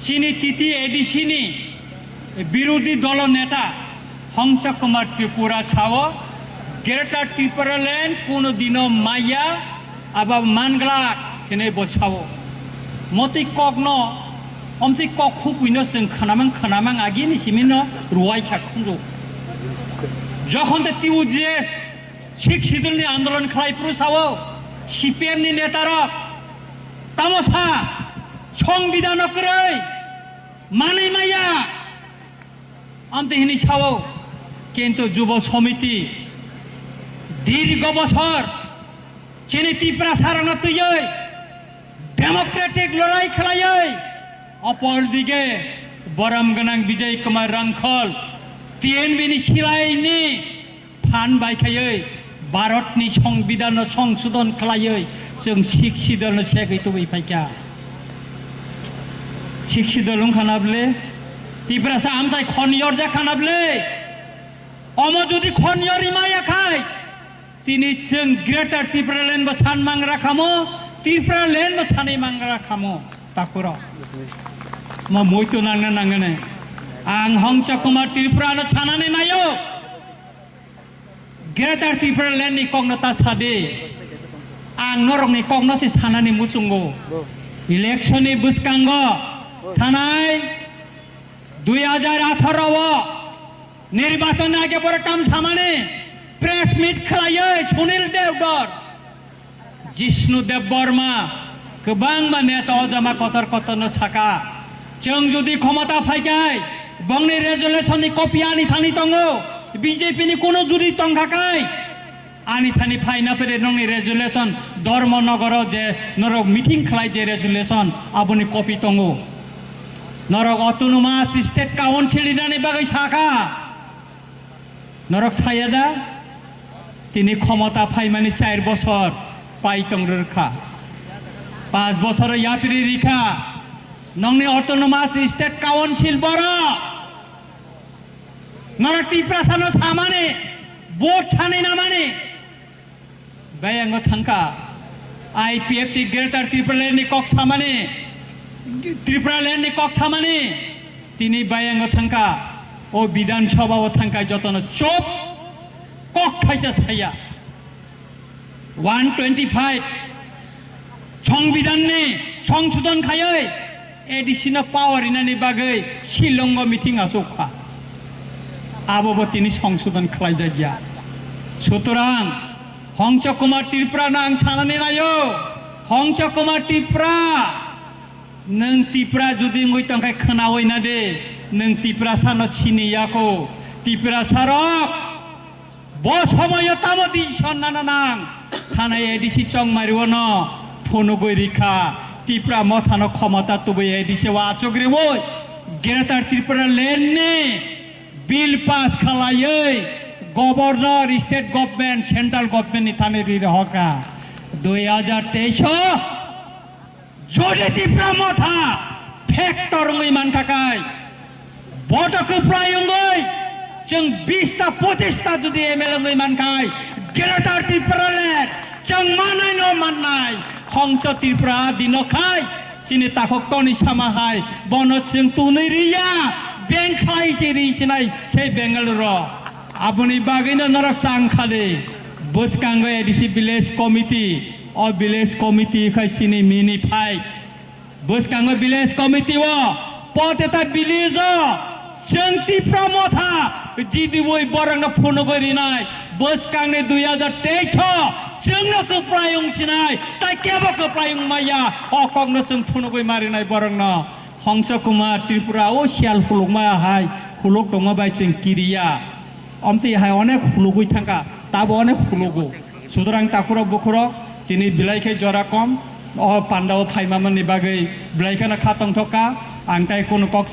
চিনি তিতি এডিসিনি বিরোধী দল নেতা হংসু কুমার ত্রিপুরা ছাও গ্রেটার ত্রিপুরাল্যান্ড কোনোদিনও মাইয়া আবার মানগ্লা কেনে বসাও মতি কগ্ন অমতি কক খুবইনো जों खोनामां আগিনি সিমিনো রুয়াই খাখুंजो যখন টিউজিএস শিখ শিদুলনি আন্দোলন খালাইপ্রু সাও সিপিএমনি নেতারা তামসা সংবিধান কरै মাनै মাইয়া আমতে হিনি সাও কিন্তু যুব সমিতি দীর্ঘ বছর চিনি ত্রিপুরা সারানো তুই ডেমোক্রেটিক লড়াই খেলাই অপর দিকে বরম গনাং বিজয় কুমার রাংখল টিএনবিনি সিলাইনি ফান বাইखायै भारतनि संविधान संशोधन खालायै जों शिक्षित दल सेगैतो बैफाइका शिक्षित दल खानाबले ত্রিপুরা আমতাই খনিয়র যা খানাবলে অম যদি খনিয়রি মায়া খায় তিনি जों ग्रेटार ত্রিপুরাল্যান্ড বা সানমাং রাখামো ত্রিপুরাল্যান্ড বা সাनै মাং রাখামো তাকুর म মইতো নাংনা নাংনে आं हंसु कुमार त्रिपुरानो सानानै नायो ग्रेटार ত্রিপুরাল্যান্ডनि कग्नता सादे आं नरंनि कग्नसे सानानै मुसुंगो इलेक्शननि बुसकांगो थानाय 2018 निर्वाचन आगे बरटाम सामाने प्रेस मीट खालायो सुनील देवगर जिष्णु देबबर्मा गोबां नेता अजामा कतर कतरनो साखा जों जुदि क्षमता फाइकाय बंगनि रेजुलेशननि कपि आनि थानि दङो बीजेपीनि कोनो जुदि तंखाखाय आनि थानि फाइना फैदे नंनि रेजुलेशन धर्मनगराव जे नरक मिटिं खालाय जे रेजुलेशन आबुनि कपि दङो नरक अटोनमास स्टेट काउन्सिल इनानि बागै साखा नरक सायादा तिनि क्षमता फाइमानि 4 बছর पाइतं रोखा 5 বছর यात्री रिखा नंनि अटोनमास स्टेट काउन्सिल बर नरक त्रिपुरा सानो सामाने भोट थानै नामाने बायांग थांखा आईपीएफ ति ग्रेटार त्रिपुराल्যান্ডनि कक सामाने ত্রিপুরাল্যান্ডनि कक सामाने तिनी बायांग थांखा ओ विधानसभा ओ थांखा जतन चोप कक खाइसा साया 125 संविधाननि संशोधन खायै एडिशनल पावर इनानि बागै शिलंग मिटिं आसोखा आबो तिनी संशोधन खालाय जाया सुतरां हंसु कुमार त्रिपुरा नां सानानै नायो हंसु कुमार त्रिपुरा नों त्रिपुरा जुदि मैतंखाय खोनावैना दे नों त्रिपुरा सानो सिनियाखौ त्रिपुरा सारक ब समय तामो डिसिसन नाना नां थानाय एडिसि चंग मारिवनो फनुगै रिखा त्रिपुरा मथानो क्षमता तुबै एडिसि आचग्रिवै ग्रेटार त्रिपुराल्যান্ডनि बिल पास खालायै governor state government central government थाने रहका 2023 जोड़े त्रिपुरा मथा फैक्टर मान थाकाय बटक प्रायंगै जों 20 ता 25 ता जुदि एमएलए मानखाय ग्रेटार त्रिपुराल्যান্ড जों मानाय न माननाय हंसु त्रिपुरा दिनखाय सिनि ताखक तनि सामाहाय बनत जों तुनै रिया बैंक खाय सिरि सिनाय से बेंगालुरु आबुनि बागैनो नरक सांखादे बुसकांगो एडिसि विलेज कमिटी और विलेज कमिटी खाय सिनि मिनि फाइ बुसकांगो विलेज कमिटी वो पतेता विलेज जों त्रिपुरा मथा जिदिवै बरंग फुनगरिनाय बुसकांगनि 2023 जोंनो कप्रायं सिनाय ताइ केबो कप्रायं माया अकंनो जों फुनगै मारिनाय बरंग हंसु कुमार त्रिपुरा ओ सियाल हुलुगमा हाय हुलुग दङ बाय जों किरिया अमति हाय अनेक हुलुगै थांका ताबो अनेक हुलुगो सुतरां ताकुरा बुखुरो तिनि बिलाइखै जरा कम अ पान्डाव फाइमामनि बागै बिलाइखना खातंथका आंताय कोनो कक